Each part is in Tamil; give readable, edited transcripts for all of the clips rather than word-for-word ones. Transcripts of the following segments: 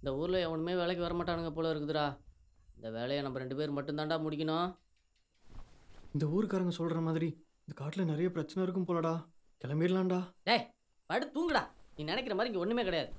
இந்த ஊரில் எவனுமே வேலைக்கு வர மாட்டானுங்க போல இருக்குதுடா. இந்த வேலையை நம்ம 2 பேர் மட்டும்தான்டா முடிக்கணும். இந்த ஊருக்காரங்க சொல்கிற மாதிரி இந்த காட்டில் நிறைய பிரச்சனை இருக்கும் போலடா. கிளம்பிடலாம்டா. டேய் படு தூங்குடா. நீ நினைக்கிற மாதிரி இங்கே ஒன்றுமே கிடையாது.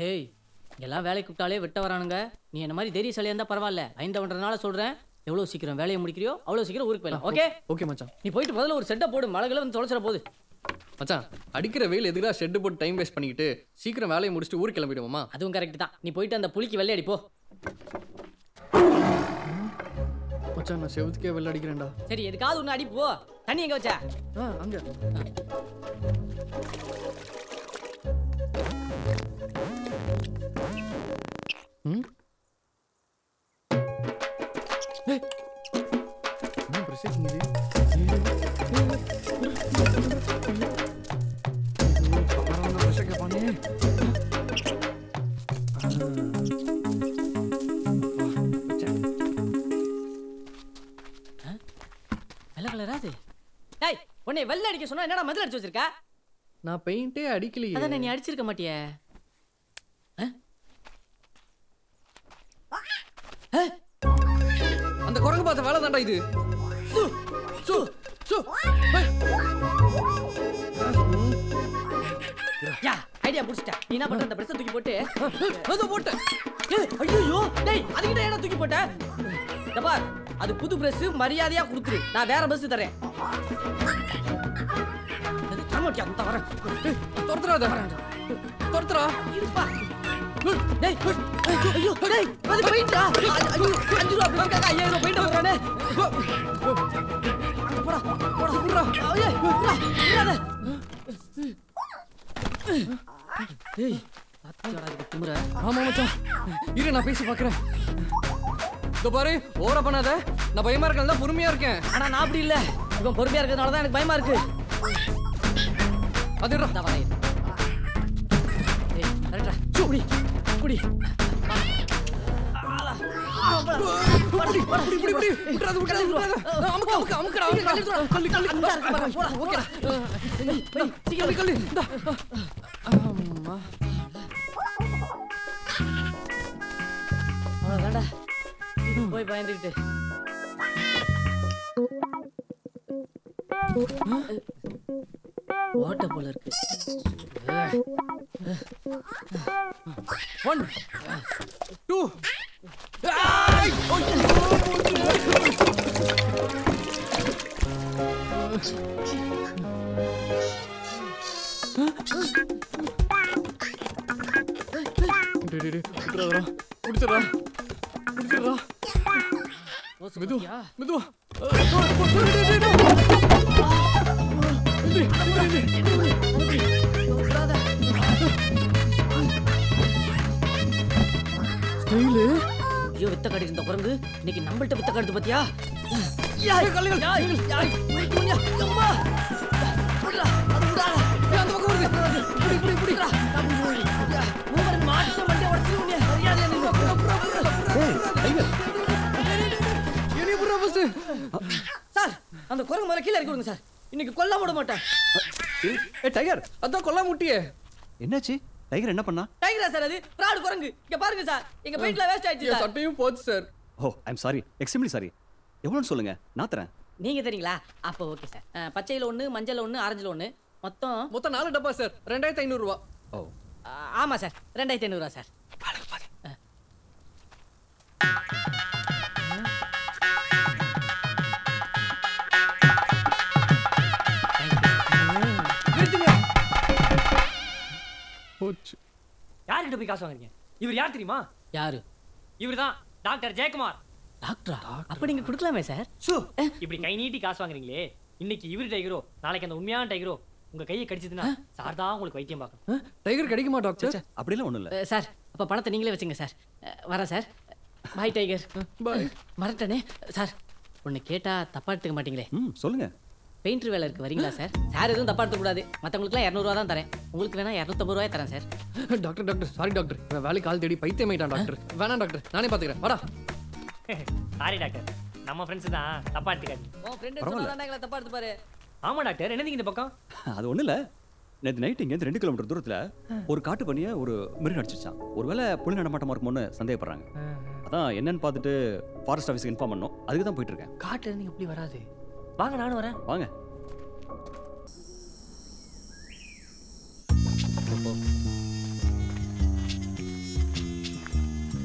ஏய் எல்லாம் வேலைக்கு கூப்பிட்டாலே விட்ட வரானுங்க. நீ என்ன மாதிரி தைரியசாலியாக இருந்தால் பரவாயில்ல. 5 சொல்கிறேன். எவ்வளோ சீக்கிரம் வேலையை முடிக்கிறியோ அவ்வளோ சீக்கிரம் ஊருக்கு போயிடலாம். ஓகே ஓகே மச்சான். நீ போயிட்டு முதல்ல ஒரு செட்டை போடு. மழைகளை வந்து தொலைச்சிட போகுது. மச்சான் அடிக்கிற வெயில் எதுக்குடா ஷெட்டு போட்டு டைம் வேஸ்ட் பண்ணிக்கிட்டு சீக்கிரம் வேலையை முடிச்சுட்டு ஊருக்கு கிளம்பிடுவோமா? அதுவும் கரெக்ட் தான். நீ போயிட்டு அந்த புளிக்கு வெள்ளை அடிப்போ. மச்சான் நான் செவத்துக்கே வெள்ள அடிக்கிறேன்டா. சரி எதுக்காவது ஒன்று அடிப்போ. தண்ணி எங்கே வச்சா? அங்கே. வெள்ளை கலராது. டேய் உன்னை வெள்ளை அடிக்க சொன்னா என்னடா மதில் அடிச்சு வச்சிருக்க? நான் பெயிண்டே அடிக்கலையே. அதான் நீ அடிச்சிருக்க மாட்டியே. அந்த குரங்கு பார்த்த வேலை தான்டா இது. யா ஐடியா புடிச்சிட்டேன். நீ என்ன பண்ற? அந்த பிரஷ் தூக்கி போட்டு அத போட்டு. ஐயோ டேய் அதுக்கிட்ட ஏன்டா தூக்கி போட்ட? இந்த பார் அது புது பிரஷ் மரியாதையா கொடுத்துரு. நான் வேற பிரஷ் தரேன். அது தரமாட்டியா? அந்த வரேன். தொடுத்துறாத. தொடுத்துறா. இருப்பா. டேய் ஐயோ டேய் அது போயிட்டா. ஐயோ 5 ரூபாய் பிரஷ்காக 5000 ரூபாய் போயிட்டு வரானே. போடா போடா புறா. ஐயே புறா. புறாத. டேய் அத்தடா இது குமுற. ஆமா மச்சான். இரு நான் பேசி பார்க்கறேன். இதோ பாரு ஓவரா பண்ணாத. நான் பயமா இருக்கேன் தான் பொறுமையா இருக்கேன். ஆனா நான் அப்படி இல்ல. இவன் பொறுமையா இருக்கிறதுனால தான் எனக்கு பயமா இருக்கு. அதுடா. நான் வரேன். ஏய் கரெக்ட்டா. குடி குடி. புடி புடி புடி புடி. விட்றாத விட்றாத விட்றாத. அமுக்குடா. கல்லு போடா. ஓகேடா. போய் சீக்கிரம் கல்லு. இந்தா. அம்மா. அவ்வளவுதான்டா. போய் பயந்துக்கிட்டு. ஓட்ட போல இருக்கு. 1 2 குடிச்சிடா. மெதுவா மெதுவா. ஐயோ வித்த காடி இருந்த குரங்கு இன்னைக்கு நம்மள்ட்ட வித்த காடுது பாத்தியா? சார் அந்த குரங்கு மேல கீழே இறக்கி விடுங்க சார். இன்னைக்கு கொல்ல விட மாட்டேன். டைகர் அதான் கொல்ல முட்டியே. என்னாச்சு? டைகர் என்ன பண்ணா? டைகரா சார் அது பிராட் குரங்கு. இங்க பாருங்க சார் எங்க பெயிண்ட்ல வேஸ்ட் ஆயிடுச்சு சார். சட்டையும் போச்சு sir. Oh I am sorry, extremely sorry. எவ்வளோன்னு சொல்லுங்க, நான் தரேன். நீங்க தெரியுங்களா? அப்போ ஓகே சார். பச்சையில 1, மஞ்சள் 1, ஆரஞ்சில் 1, மொத்தம் 4 டப்பா சார். 2500 ரூபாய். ஓ ஆமா சார் 2500 ரூபாய் சார். யார்கிட்ட போய் காசு வாங்குறீங்க? இவர் யார் தெரியுமா? யாரு? இவர்தான் டாக்டர் ஜெயக்குமார். டாக்டரா? அப்ப நீங்க கொடுக்கலாமே சார். சோ இப்படி கை நீட்டி காசு வாங்குறீங்களே, இன்னைக்கு இவர் டைகரோ நாளைக்கு அந்த உண்மையான டைகரோ உங்க கையை கடிச்சதுன்னா சார் தான் உங்களுக்கு வைத்தியம் பார்க்கணும். டைகர் கிடைக்குமா டாக்டர்? அப்படிலாம் ஒண்ணும் இல்ல சார் அப்ப பணத்தை நீங்களே வச்சுங்க சார். வரேன் சார். பாய் டைகர். பாய். மறட்டனே சார். ஒன்னு கேட்டா தப்பா எடுத்துக்க மாட்டீங்களே? சொல்லுங்க. பெயிண்டர் வேலை இருக்கு வரீங்களா சார்? சார் எதுவும் தப்பா எடுத்துக்க கூடாது. மத்தவங்களுக்குலாம் 200 ரூபா தான் தரேன். உங்களுக்கு வேணா 250 ரூபாய் தரேன் sir. Doctor doctor sorry doctor, இவன் வேலைக்கு ஆள் தேடி பைத்தியமாயிட்டான் டாக்டர். வேணாம் டாக்டர், நானே பாத்துக்கிறேன். வாடா. சாரி டாக்டர், நம்ம ஃப்ரெண்ட்ஸ் தான், தப்பா எடுத்துக்காதீங்க. உன் ஃப்ரெண்ட் சொன்னாதான் எங்களை தப்பா எடுத்து பாரு. ஆமா டாக்டர், என்னதுக்கு இந்த பக்கம்? அது ஒண்ணு இல்ல, நேற்று நைட் இங்கேருந்து 2 கிலோமீட்டர் தூரத்துல ஒரு காட்டு பண்ணிய ஒரு மிருகம் அடிச்சிச்சான். ஒருவேளை புலி நடமாட்டமா இருக்குமோன்னு சந்தேகப்படுறாங்க. அதான் என்னன்னு பார்த்துட்டு ஃபாரஸ்ட் ஆஃபீஸுக்கு இன்ஃபார்ம் பண்ணோம். அதுக்கு தான் போயிட்டு இருக்கேன். காட்டுல இருந்து எப்படி வராது? வாங்க நானும் வரேன். வாங்க.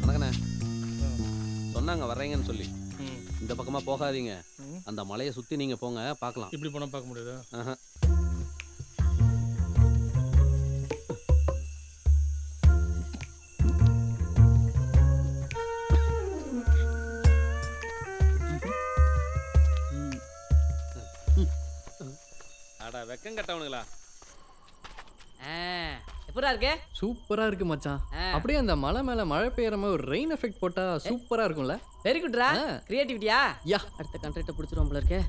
வணக்கண்ணே. சொன்னாங்க வர்றீங்கன்னு சொல்லி. இந்த பக்கமா போகாதீங்க, அந்த மலையை சுத்தி நீங்க போங்க, பார்க்கலாம். இப்படி போனா பார்க்க முடியாதா? அட வெக்கம் கட்டவனுங்களா. எப்பரா இருக்கு? சூப்பரா இருக்கு மச்சான். அப்படியே அந்த மலை மேல மழை பெய்யற மாதிரி ஒரு ரெயின் எஃபெக்ட் போட்டா சூப்பரா இருக்கும்ல? வெரி குட்ரா. கிரியேட்டிவிட்டியா? யா. அடுத்த கான்ட்ராக்ட் புடிச்சிரும் போல இருக்கே.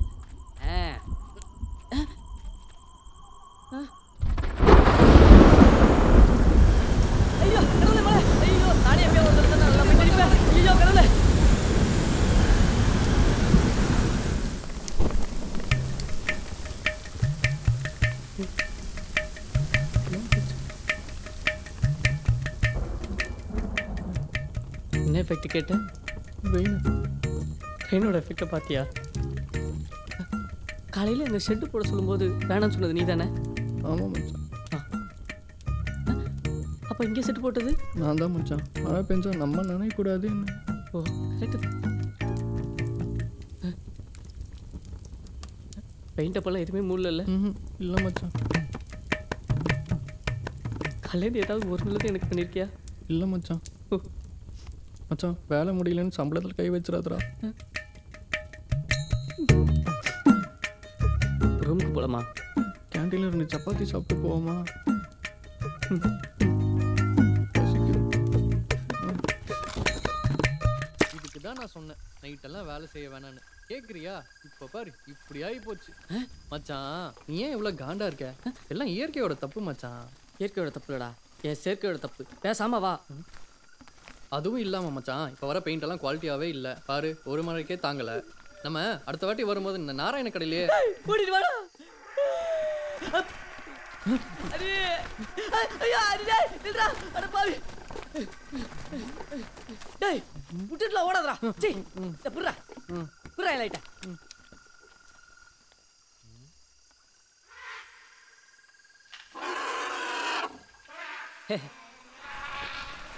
ஐயோ கடவுளே மலை. ஐயோ நானே எப்போ வந்தேன் நல்லா பண்ணிட்டேன். ஐயோ கடவுளே. என்ன எஃபெக்ட் கேட்ட? ரெயினோட எஃபெக்டை பார்த்தியா? காலையில் எங்கள் ஷெட்டு போட சொல்லும்போது வேணாம்னு சொன்னது நீ தானே? ஆமாம் மச்சான். அப்போ இங்கே செட்டு போட்டது நான் தான் மச்சான். மழை பெஞ்சா நம்ம நினைக்கக்கூடாது. ஓ கரெக்டு. பெயிண்ட் அப்பெல்லாம் எதுவுமே மூடல? இல்லை மச்சான். காலையில் ஏதாவது ஒரு நல்லது எனக்கு பண்ணியிருக்கியா? இல்லை மச்சான். மச்சான் வேலை முடியலன்னு சம்பளத்தில் கை வச்சிடாதரா. ரூமுக்கு போகலாமா? கேன்டீனில் இருந்து சப்பாத்தி சாப்பிட்டு போவோமா? இதுக்கு தான் நான் சொன்னேன் நைட்டெல்லாம் வேலை செய்ய வேணான்னு. கேட்குறியா? இப்போ பாரு இப்படி ஆகி போச்சு மச்சான். நீ ஏன் இவ்வளோ காண்டா இருக்க? எல்லாம் இயற்கையோட தப்பு மச்சான். இயற்கையோட தப்பு இல்லடா, என் செயற்கையோட தப்பு. பேசாம வா. அதுவும் இல்லாமல் மச்சான் இப்போ வர பெயிண்ட் எல்லாம் குவாலிட்டியாகவே இல்லை. பாரு ஒரு மழைக்கே தாங்கலை. நம்ம அடுத்த வாட்டி வரும்போது இந்த நாராயண கடையிலேயே கூட்டிட்டு வாடா. விட்டுட்டுல ஓடாதடா. புர்ரா புர்ரா லைட்டா.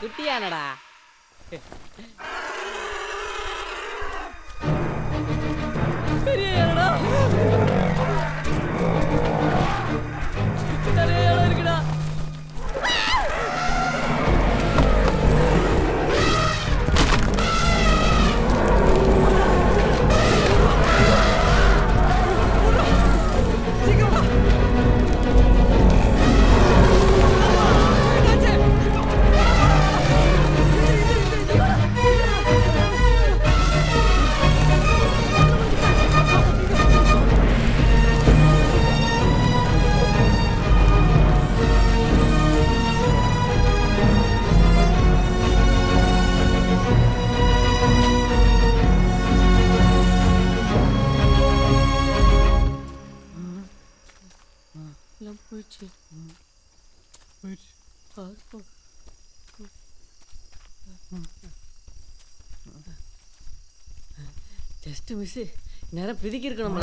குட்டியானடா. பெரிய யானடா. நிறைய இடம் இருக்குடா. Just miss. நேரம் பிதுக்கி இருக்கணும்.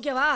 ஓகேவா